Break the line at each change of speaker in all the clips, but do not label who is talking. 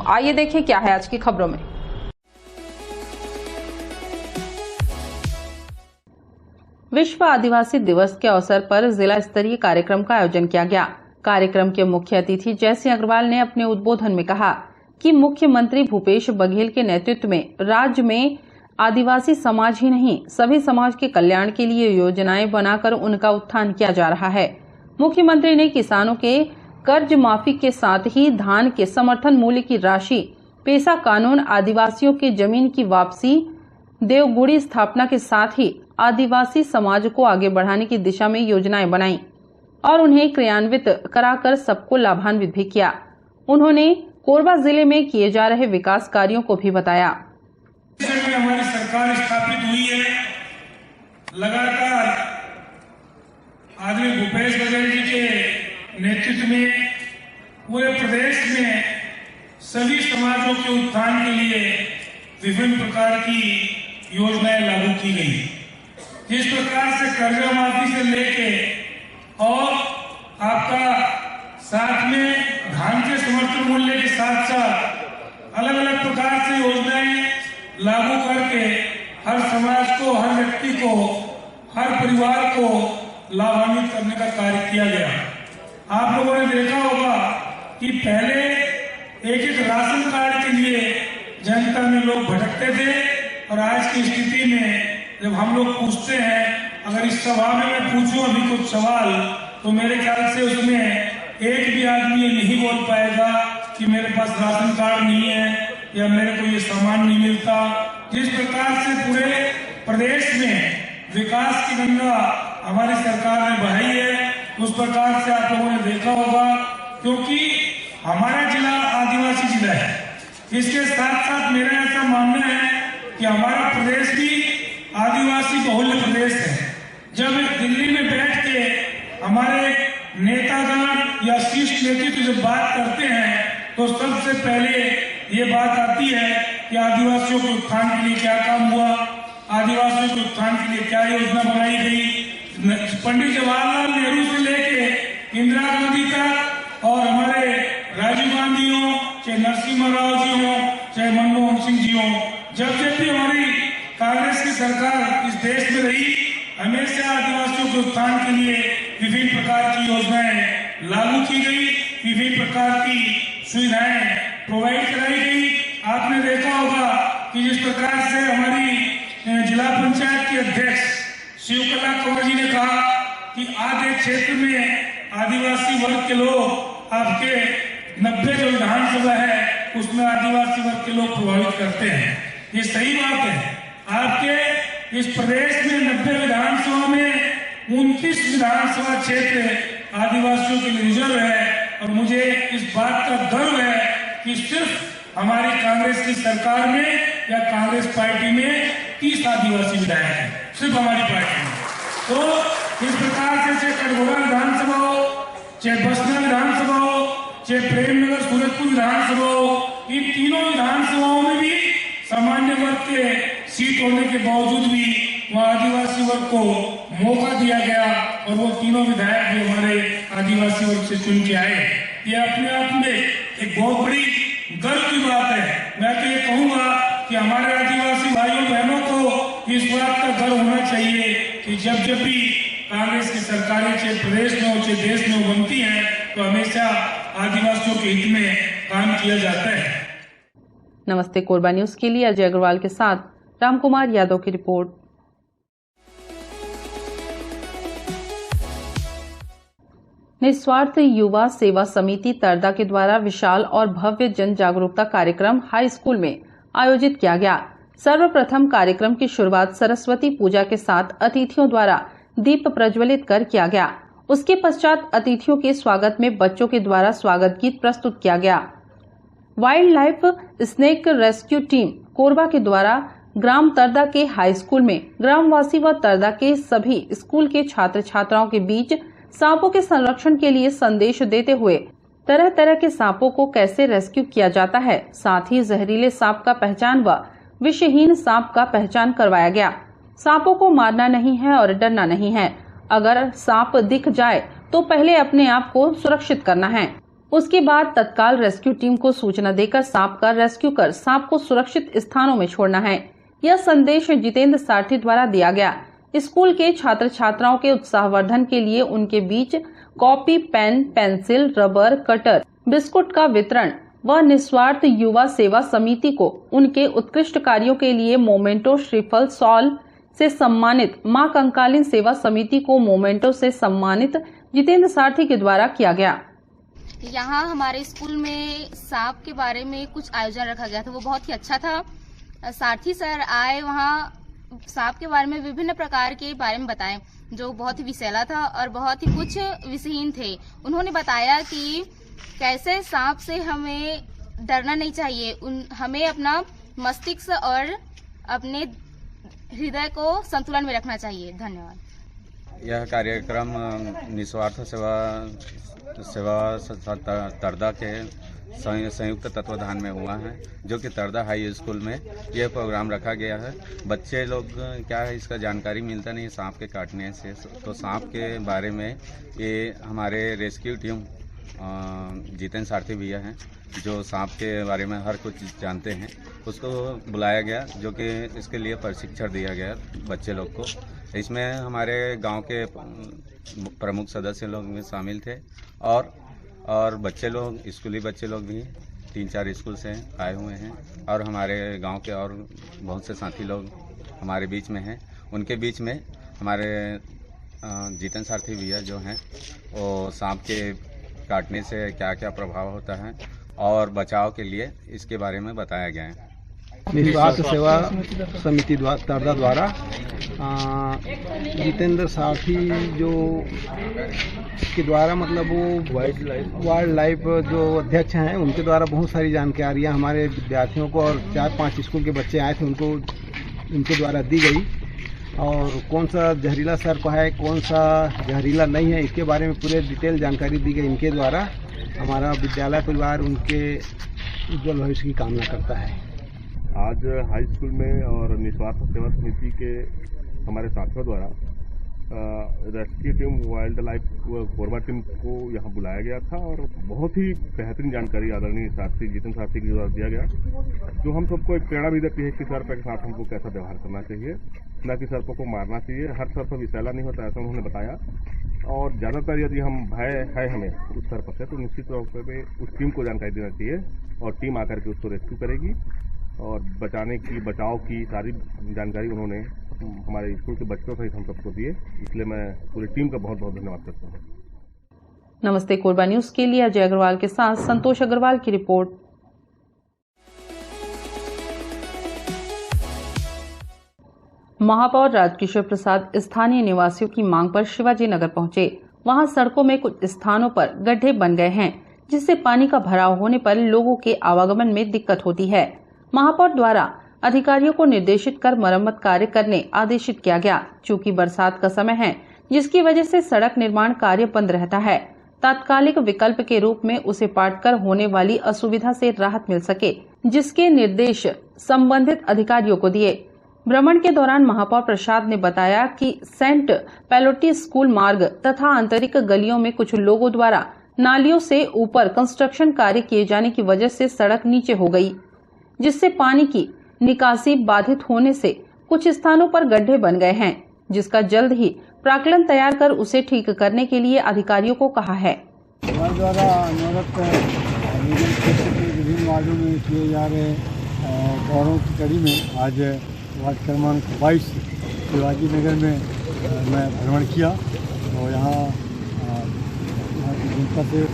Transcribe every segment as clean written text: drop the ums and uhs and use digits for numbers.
आइए देखें क्या है आज की खबरों में। विश्व आदिवासी दिवस के अवसर पर जिला स्तरीय कार्यक्रम का आयोजन किया गया। कार्यक्रम के मुख्य अतिथि जयसिंह अग्रवाल ने अपने उद्बोधन में कहा कि मुख्यमंत्री भूपेश बघेल के नेतृत्व में राज्य में आदिवासी समाज ही नहीं सभी समाज के कल्याण के लिए योजनाएं बनाकर उनका उत्थान किया जा रहा है। मुख्यमंत्री ने किसानों के कर्ज माफी के साथ ही धान के समर्थन मूल्य की राशि, पेशा कानून, आदिवासियों के जमीन की वापसी, देवगुड़ी स्थापना के साथ ही आदिवासी समाज को आगे बढ़ाने की दिशा में योजनाएं बनाई और उन्हें क्रियान्वित कराकर सबको लाभान्वित भी किया। उन्होंने कोरबा जिले में किए जा रहे विकास कार्यों को भी बताया।
हमारी सरकार स्थापित हुई है, लगातार आदरणीय भूपेश बघेल जी के नेतृत्व में पूरे प्रदेश में सभी समाजों के उत्थान के लिए विभिन्न प्रकार की योजनाएं लागू की गई। जिस प्रकार से कर्जा माफी से लेके और आपका साथ में धान के समर्थन मूल्य के साथ साथ अलग अलग प्रकार से योजनाएं लागू करके हर समाज को, हर व्यक्ति को, हर परिवार को लाभान्वित करने का कार्य किया गया। आप लोगों ने देखा होगा कि पहले एक राशन कार्ड के लिए जनता में लोग भटकते थे और आज की स्थिति में जब हम लोग पूछते हैं, अगर इस सभा में मैं पूछूं अभी कुछ सवाल, तो मेरे ख्याल से उसमें एक भी आदमी ये नहीं बोल पाएगा कि मेरे पास राशन कार्ड नहीं है या मेरे को ये सामान नहीं मिलता। जिस प्रकार से पूरे प्रदेश में विकास की गंगा हमारी सरकार ने बहाई है, उस प्रकार से आप लोगों ने देखा होगा, क्योंकि हमारा जिला आदिवासी जिला है। इसके साथ साथ मेरा ऐसा मानना है कि हमारा प्रदेश भी आदिवासी बहुल प्रदेश है। जब दिल्ली में बैठ के हमारे नेतागण या शीर्ष नेतृत्व जब बात करते हैं तो सबसे पहले ये बात आती है कि आदिवासियों के उत्थान के लिए क्या काम हुआ, आदिवासियों के उत्थान के लिए क्या योजना बनाई गई। पंडित जवाहरलाल नेहरू से लेके इंदिरा गांधी तक और हमारे राजीव गांधी हो, चाहे नरसिम्हा राव जी हो, चाहे मनमोहन सिंह जी हो, जब भी हमारी कांग्रेस की सरकार इस देश में रही, हमेशा आदिवासियों के उत्थान के लिए विभिन्न प्रकार की योजनाएं लागू की गई, विभिन्न प्रकार की सुविधाएं प्रोवाइड कराई गई। आपने देखा होगा कि जिस प्रकार से हमारी जिला पंचायत के अध्यक्ष शिवकला कंवर जी ने कहा कि आधे क्षेत्र में आदिवासी वर्ग के लोग आपके 90 जो विधानसभा है उसमें आदिवासी वर्ग के लोग प्रभावित करते हैं। ये सही बात है। आपके इस प्रदेश में 90 विधानसभा में 29 विधानसभा क्षेत्र आदिवासियों के लिए रिजर्व है और मुझे इस बात का गर्व है कि सिर्फ हमारी कांग्रेस की सरकार में या कांग्रेस पार्टी में 30 आदिवासी विधायक हैं, सिर्फ हमारी पार्टी में। तो इस प्रकार से चाहे कटघोरा विधानसभा हो, चाहे बसना विधानसभा हो, चाहे प्रेमनगर सूरजपुर विधानसभा हो, इन तीनों विधानसभाओं में भी सामान्य वर्ग के सीट होने के बावजूद भी वहाँ आदिवासी वर्ग को मौका दिया गया और वो तीनों विधायक भी हमारे आदिवासी वर्ग से चुन के आए। ये अपने आप में एक बहुत बड़ी गर्व की बात है। मैं तो ये कहूँगा कि हमारे आदिवासी भाइयों बहनों को इस बात का गर्व होना चाहिए कि जब भी कांग्रेस की सरकारें चाहे प्रदेश में हो चाहे देश में हो बनती हैं तो हमेशा आदिवासियों के हित में काम किया जाता है।
नमस्ते कोरबा न्यूज के लिए अजय अग्रवाल के साथ रामकुमार यादव की रिपोर्ट। निस्वार्थ युवा सेवा समिति तरदा के द्वारा विशाल और भव्य जन जागरूकता कार्यक्रम हाई स्कूल में आयोजित किया गया। सर्वप्रथम कार्यक्रम की शुरुआत सरस्वती पूजा के साथ अतिथियों द्वारा दीप प्रज्वलित कर किया गया। उसके पश्चात अतिथियों के स्वागत में बच्चों के द्वारा स्वागत गीत प्रस्तुत किया गया। Wild life snake rescue team Korba के द्वारा ग्राम तरदा के हाई स्कूल में ग्रामवासी व तरदा के सभी स्कूल के छात्र छात्राओं के बीच सांपों के संरक्षण के लिए संदेश देते हुए तरह तरह के सांपों को कैसे रेस्क्यू किया जाता है, साथ ही जहरीले सांप का पहचान व विषहीन सांप का पहचान करवाया गया। सांपों को मारना नहीं है और डरना नहीं है। अगर सांप दिख जाए तो पहले अपने आप को सुरक्षित करना है। उसके बाद तत्काल रेस्क्यू टीम को सूचना देकर सांप का रेस्क्यू कर सांप को सुरक्षित स्थानों में छोड़ना है। यह संदेश जितेंद्र सारथी द्वारा दिया गया। स्कूल के छात्र छात्राओं के उत्साहवर्धन के लिए उनके बीच copy, pen, pencil, rubber, cutter, biscuit का वितरण व निस्वार्थ युवा सेवा समिति को उनके उत्कृष्ट कार्यों के लिए मोमेंटो, श्रीफल, सॉल से सम्मानित, मां कंकालीन सेवा समिति को मोमेंटो से सम्मानित जितेंद्र सारथी के द्वारा किया गया।
यहाँ हमारे स्कूल में सांप के बारे में कुछ आयोजन रखा गया था, वो बहुत ही अच्छा था। सारथी सर आए, वहाँ सांप के बारे में विभिन्न प्रकार के बारे में बताएं, जो बहुत ही विषैला था और बहुत ही कुछ विषहीन थे। उन्होंने बताया कि कैसे सांप से हमें डरना नहीं चाहिए, हमें अपना मस्तिष्क और अपने हृदय को संतुलन में रखना चाहिए। धन्यवाद।
यह कार्यक्रम निस्वार्थ सेवा तरदा के संयुक्त तत्वाधान में हुआ है, जो कि तरदा हाई स्कूल में यह प्रोग्राम रखा गया है। बच्चे लोग क्या है, इसका जानकारी मिलता नहीं सांप के काटने से, तो सांप के बारे में ये हमारे रेस्क्यू टीम जितेंद्र सारथी भैया हैं, जो सांप के बारे में हर कुछ जानते हैं, उसको बुलाया गया, जो कि इसके लिए प्रशिक्षण दिया गया बच्चे लोग को। इसमें हमारे गांव के प्रमुख सदस्य लोग भी शामिल थे और बच्चे लोग, स्कूली बच्चे लोग भी 3-4 स्कूल से आए हुए हैं और हमारे गांव के और बहुत से साथी लोग हमारे बीच में हैं। उनके बीच में हमारे जितेंद्र सारथी भैया जो हैं, वो सांप के काटने से क्या क्या प्रभाव होता है और बचाव के लिए इसके बारे में बताया गया है।
निस्वार्थ सेवा समिति तरदा द्वारा जितेंद्र सारथी जो के द्वारा मतलब वो वाइल्ड लाइफ जो अध्यक्ष हैं, उनके द्वारा बहुत सारी जानकारियाँ हमारे विद्यार्थियों को और 4-5 स्कूल के बच्चे आए थे उनको उनके द्वारा दी गई। और कौन सा जहरीला सर्प है, कौन सा जहरीला नहीं है, इसके बारे में पूरे डिटेल जानकारी दी गई इनके द्वारा। हमारा विद्यालय परिवार उनके उज्जवल भविष्य की कामना करता है।
आज हाई स्कूल में और निस्वार्थ सेवा समिति के हमारे साथियों द्वारा rescue team, wild life Korba team को यहाँ बुलाया गया था और बहुत ही बेहतरीन जानकारी आदरणीय सारथी जितेंद्र सारथी के द्वारा दिया गया, जो हम सबको एक प्रेरणा भी देती है कि सर्प के साथ हमको कैसा व्यवहार करना चाहिए, न कि सर्पों को मारना चाहिए। हर सर्प विषैला नहीं होता, ऐसा उन्होंने बताया। और ज़्यादातर यदि हम भय है हमें उस सर्प से, तो निश्चित तौर पर उस टीम को जानकारी देना चाहिए और टीम आकर के उसको रेस्क्यू करेगी और बचाव की सारी जानकारी उन्होंने हमारे स्कूल के बच्चों सहित हम सबको दिए। इसलिए मैं पूरी टीम का बहुत बहुत धन्यवाद करता हूँ।
नमस्ते कोरबा न्यूज के लिए अजय अग्रवाल के साथ संतोष अग्रवाल की रिपोर्ट। महापौर राजकिशोर प्रसाद स्थानीय निवासियों की मांग पर शिवाजी नगर पहुंचे। वहां सड़कों में कुछ स्थानों पर गड्ढे बन गए हैं, जिससे पानी का भराव होने पर लोगों के आवागमन में दिक्कत होती है। महापौर द्वारा अधिकारियों को निर्देशित कर मरम्मत कार्य करने आदेशित किया गया। चूंकि बरसात का समय है, जिसकी वजह से सड़क निर्माण कार्य बंद रहता है, तात्कालिक विकल्प के रूप में उसे पाटकर होने वाली असुविधा से राहत मिल सके, जिसके निर्देश संबंधित अधिकारियों को दिए। भ्रमण के दौरान महापौर प्रसाद ने बताया कि सेंट पैलोटी स्कूल मार्ग तथा आंतरिक गलियों में कुछ लोगों द्वारा नालियों से ऊपर कंस्ट्रक्शन कार्य किए जाने की वजह से सड़क नीचे हो गई, जिससे पानी की निकासी बाधित होने से कुछ स्थानों पर गड्ढे बन गए हैं, जिसका जल्द ही प्राक्कलन तैयार कर उसे ठीक करने के लिए अधिकारियों को कहा है।
हमारे द्वारा अनुरोध विभिन्न वार्डों में किए जा रहे दौरों की कड़ी में आज वार्ड क्रमांक 22 शिवाजी नगर में मैं भ्रमण किया और यहाँ की जनता से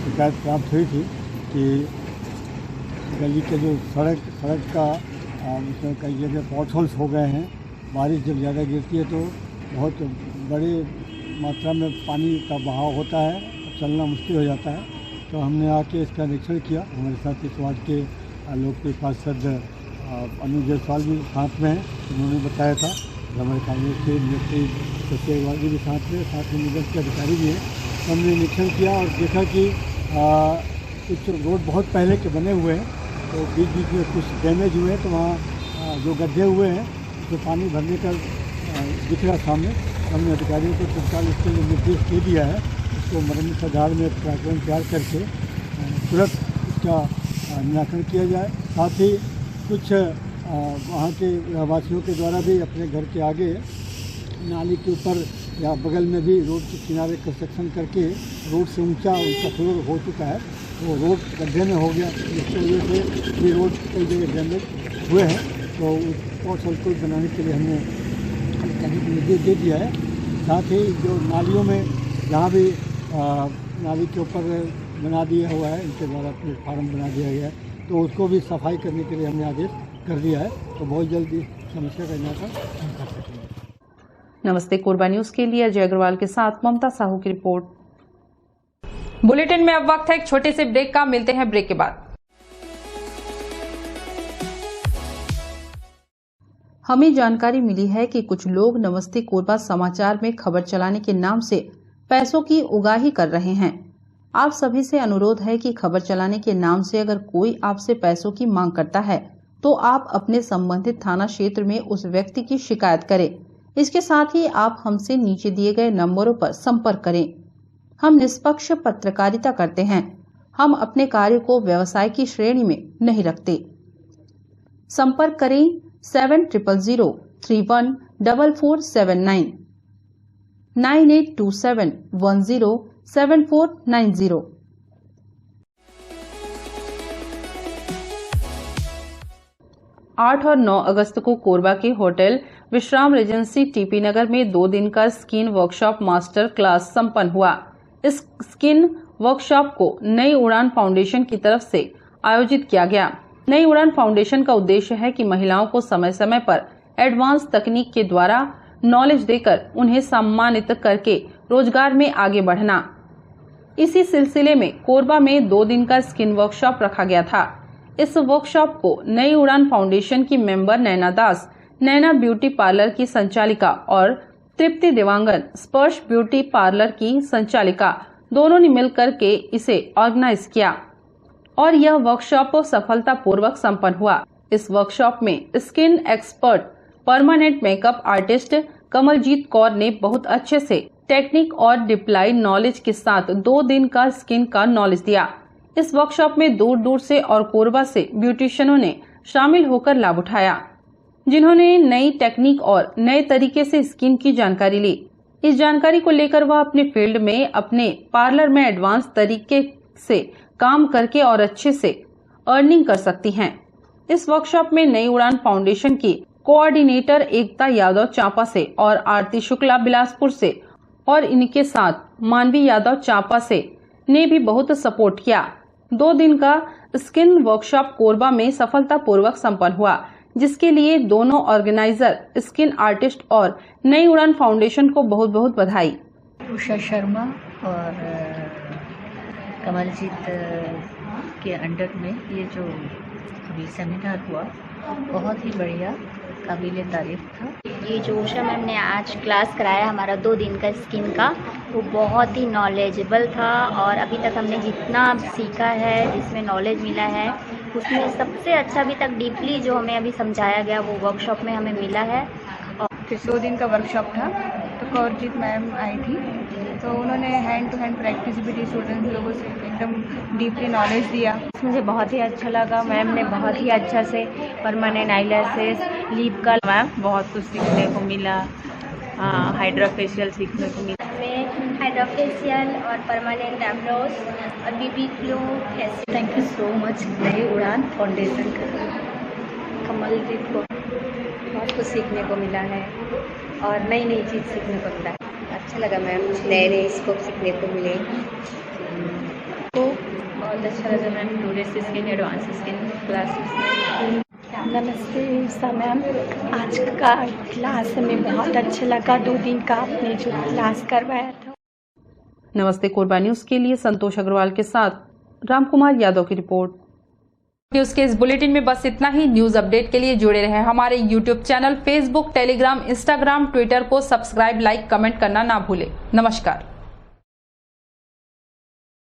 शिकायत प्राप्त हुई थी कि गली के जो सड़क का उसमें कई जगह पॉट होल्स हो गए हैं। बारिश जब ज़्यादा गिरती है तो बहुत बड़ी मात्रा में पानी का बहाव होता है, चलना मुश्किल हो जाता है। तो हमने आके इसका निरीक्षण किया। हमारे साथ इस वार्ड के लोकप्रिय पार्षद अनुज जायसवाल भी साथ में हैं, उन्होंने बताया था। हमारे कांग्रेस के मिनिस्ट्री सचिवालय भी साथ में निगम के अधिकारी भी हैं। हमने निरीक्षण किया और देखा कि कुछ रोड बहुत पहले के बने हुए हैं, तो बीच बीच में कुछ डैमेज हुए हैं, तो वहाँ जो गड्ढे हुए हैं उसमें पानी भरने का दिख रहा सामने। हमने अधिकारियों को तत्काल इसके लिए निर्देश दे दिया है, उसको मरम्मत आधार में प्राक्कलन तैयार करके तुरंत इसका निराकरण किया जाए। साथ ही कुछ वहाँ के रहवासियों के द्वारा भी अपने घर के आगे नाली के ऊपर या बगल में भी रोड के किनारे कंस्ट्रक्शन करके रोड से ऊंचा उनका फ्लोर हो चुका है, वो रोड गड्ढे में हो गया, जिसकी वजह से भी रोड कई जगह डैमेज हुए हैं। तो उसको सड़कों बनाने के लिए हमने अधिकारी को निर्देश दे दिया है। साथ ही जो नालियों में जहाँ भी नाली के ऊपर बना दिया हुआ है, इनके द्वारा प्लेटफार्म बना दिया गया है, तो उसको भी सफाई करने के लिए हमने आदेश कर दिया है। तो बहुत जल्दी समस्या का निराकरण हम कर सकेंगे।
नमस्ते कोरबा न्यूज के लिए अजय अग्रवाल के साथ ममता साहू की रिपोर्ट। बुलेटिन में अब वक्त है एक छोटे से ब्रेक का, मिलते हैं ब्रेक के बाद। हमें जानकारी मिली है कि कुछ लोग नमस्ते कोरबा समाचार में खबर चलाने के नाम से पैसों की उगाही कर रहे हैं। आप सभी से अनुरोध है कि खबर चलाने के नाम से अगर कोई आपसे पैसों की मांग करता है तो आप अपने संबंधित थाना क्षेत्र में उस व्यक्ति की शिकायत करें। इसके साथ ही आप हमसे नीचे दिए गए नंबरों पर संपर्क करें। हम निष्पक्ष पत्रकारिता करते हैं। हम अपने कार्य को व्यवसाय की श्रेणी में नहीं रखते। संपर्क करें 7000314479 9827107490। 8 और 9 अगस्त को कोरबा के होटल विश्राम रेजेंसी टीपी नगर में 2 दिन का स्किन वर्कशॉप मास्टर क्लास संपन्न हुआ। इस स्किन वर्कशॉप को नई उड़ान फाउंडेशन की तरफ से आयोजित किया गया। नई उड़ान फाउंडेशन का उद्देश्य है कि महिलाओं को समय समय पर एडवांस तकनीक के द्वारा नॉलेज देकर उन्हें सम्मानित करके रोजगार में आगे बढ़ना। इसी सिलसिले में कोरबा में 2 दिन का स्किन वर्कशॉप रखा गया था। इस वर्कशॉप को नई उड़ान फाउंडेशन की मेंबर नैना दास, नैना ब्यूटी पार्लर की संचालिका और तृप्ति देवांगन, स्पर्श ब्यूटी पार्लर की संचालिका, दोनों ने मिलकर के इसे ऑर्गेनाइज किया और यह वर्कशॉप सफलतापूर्वक संपन्न हुआ। इस वर्कशॉप में skin expert permanent makeup artist Kamaljeet Kaur ने बहुत अच्छे से टेक्निक और डिप्लाई नॉलेज के साथ 2 दिन का स्किन का नॉलेज दिया। इस वर्कशॉप में दूर दूर से और कोरबा से ब्यूटिशियनों ने शामिल होकर लाभ उठाया, जिन्होंने नई टेक्निक और नए तरीके से स्किन की जानकारी ली। इस जानकारी को लेकर वह अपने फील्ड में अपने पार्लर में एडवांस तरीके से काम करके और अच्छे से अर्निंग कर सकती हैं। इस वर्कशॉप में नई उड़ान फाउंडेशन की कोऑर्डिनेटर एकता यादव चांपा से और आरती शुक्ला बिलासपुर से और इनके साथ मानवी यादव चांपा से ने भी बहुत सपोर्ट किया। 2 दिन का स्किन वर्कशॉप कोरबा में सफलतापूर्वक संपन्न हुआ, जिसके लिए दोनों ऑर्गेनाइजर स्किन आर्टिस्ट और नई उड़ान फाउंडेशन को बहुत बहुत बधाई।
उषा शर्मा और कमलजीत के अंडर में ये जो अभी सेमिनार हुआ बहुत ही बढ़िया, काबिले तारीफ था।
ये जो उषा मैम ने आज क्लास कराया हमारा 2 दिन का स्किन का, वो बहुत ही नॉलेजेबल था और अभी तक हमने जितना सीखा है, जिसमें नॉलेज मिला है, उसमें सबसे अच्छा अभी तक डीपली जो हमें अभी समझाया गया वो वर्कशॉप में हमें मिला है।
और फिर 2 दिन का वर्कशॉप था तो कौरजीत मैम आई थी, तो उन्होंने हैंड टू हैंड प्रैक्टिस भी दी, स्टूडेंट्स लोगों से एकदम डीपली नॉलेज दिया।
मुझे बहुत ही अच्छा लगा। मैम ने बहुत ही अच्छा से परमानेंट आईलैशेस, लिप का मैम बहुत कुछ सीखने को मिला। हाइड्रा फेशियल सीखने को मिला।
हमें हाइड्रा फेशियल और परमानेंट आईब्रोज और BB glow facial.
Thank you so much Nayi Udaan foundation Kamaljeet को बहुत कुछ सीखने को मिला है और नई नई चीज़ सीखने को मिला है।
अच्छा लगा मैम, नए नए स्कोप सीखने को मिले।
तो बहुत अच्छा लगा ma'am, 2 days skin advance skin classes.
नमस्ते उषा मैम, आज का क्लास हमें बहुत अच्छा लगा। 2 दिन का आपने जो क्लास करवाया था।
नमस्ते कोरबा न्यूज के लिए संतोष अग्रवाल के साथ रामकुमार यादव की रिपोर्ट। न्यूज के इस बुलेटिन में बस इतना ही। न्यूज अपडेट के लिए जुड़े रहे हमारे YouTube channel, Facebook, Telegram, Instagram, Twitter को सब्सक्राइब, लाइक, कमेंट करना ना भूले। नमस्कार।